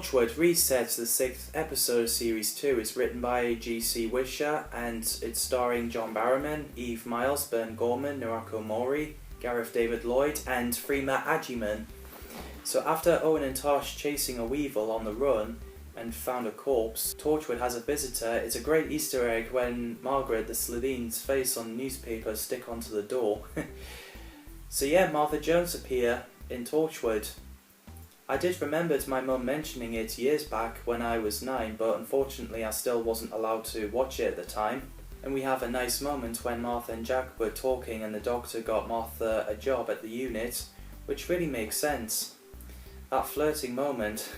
Torchwood Resets, the 6th episode of Series 2, is written by G.C. Wisher and it's starring John Barrowman, Eve Miles, Bern Gorman, Norako Mori, Gareth David Lloyd and Freema Agyeman. So after Owen and Tosh chasing a weevil on the run and found a corpse, Torchwood has a visitor. It's a great Easter egg when Margaret, the Slitheen's face on the newspaper stick onto the door. So yeah, Martha Jones appear in Torchwood. I did remember my mum mentioning it years back when I was 9, but unfortunately I still wasn't allowed to watch it at the time. And we have a nice moment when Martha and Jack were talking and the doctor got Martha a job at the unit, which really makes sense. That flirting moment,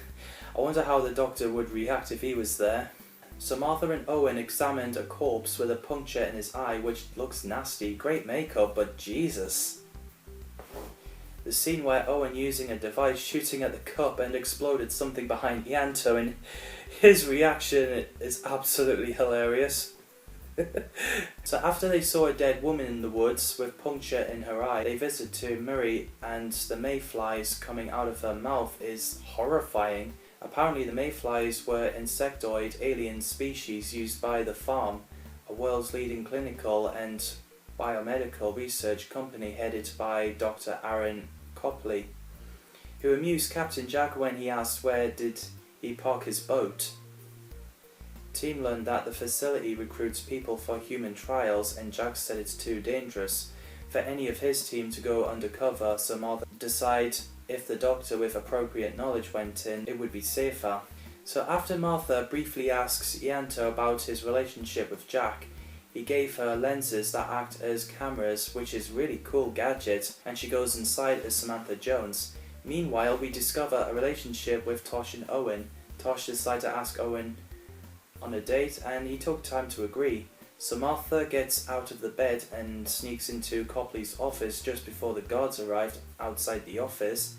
I wonder how the doctor would react if he was there. So Martha and Owen examined a corpse with a puncture in his eye, which looks nasty. Great makeup, but Jesus. The scene where Owen using a device shooting at the cup and exploded something behind Ianto, and his reaction is absolutely hilarious. So after they saw a dead woman in the woods with puncture in her eye, they visit to Murray, and the mayflies coming out of her mouth is horrifying. Apparently the mayflies were insectoid alien species used by the Farm, a world's leading clinical and biomedical research company headed by Dr. Aaron Copley, who amused Captain Jack when he asked where did he park his boat. Team learned that the facility recruits people for human trials, and Jack said it's too dangerous for any of his team to go undercover, so Martha decided if the doctor with appropriate knowledge went in, it would be safer. So after Martha briefly asks Ianto about his relationship with Jack, he gave her lenses that act as cameras, which is a really cool gadget, and she goes inside as Samantha Jones. Meanwhile, we discover a relationship with Tosh and Owen. Tosh decided to ask Owen on a date, and he took time to agree. So Martha gets out of the bed and sneaks into Copley's office just before the guards arrived outside the office.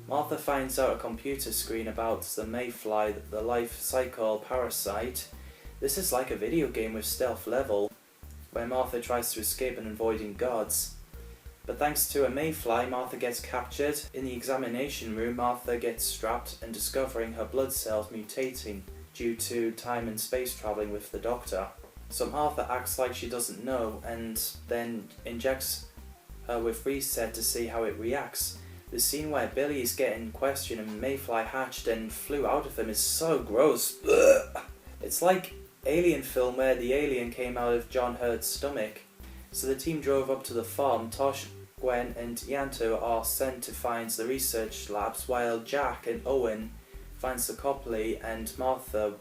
Martha finds out a computer screen about the mayfly, the life cycle parasite. This is like a video game with stealth level, where Martha tries to escape and avoiding guards. But thanks to a mayfly, Martha gets captured. In the examination room, Martha gets strapped and discovering her blood cells mutating due to time and space travelling with the doctor. So Martha acts like she doesn't know and then injects her with Reset to see how it reacts. The scene where Billy is getting questioned and mayfly hatched and flew out of him is so gross. It's like Alien film where the alien came out of John Hurt's stomach. So the team drove up to the farm. Tosh, Gwen and Ianto are sent to find the research labs, while Jack and Owen finds the Copley and Martha.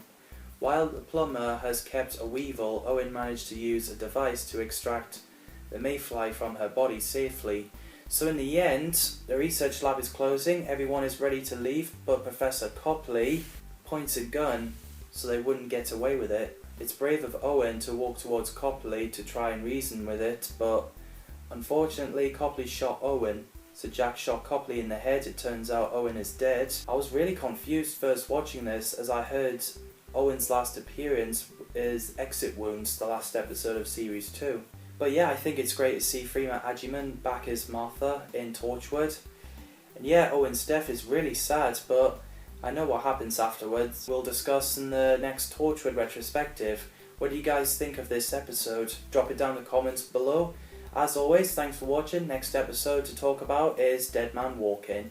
While the plumber has kept a weevil, Owen managed to use a device to extract the mayfly from her body safely. So in the end, the research lab is closing, everyone is ready to leave, but Professor Copley points a gun so they wouldn't get away with it. It's brave of Owen to walk towards Copley to try and reason with it, but unfortunately Copley shot Owen. So Jack shot Copley in the head. It turns out Owen is dead. I was really confused first watching this, as I heard Owen's last appearance is Exit Wounds, the last episode of Series 2. But yeah, I think it's great to see Freema Agyeman back as Martha in Torchwood. And yeah, Owen's death is really sad, but I know what happens afterwards. We'll discuss in the next Torchwood retrospective. What do you guys think of this episode? Drop it down in the comments below. As always, thanks for watching. Next episode to talk about is Dead Man Walking.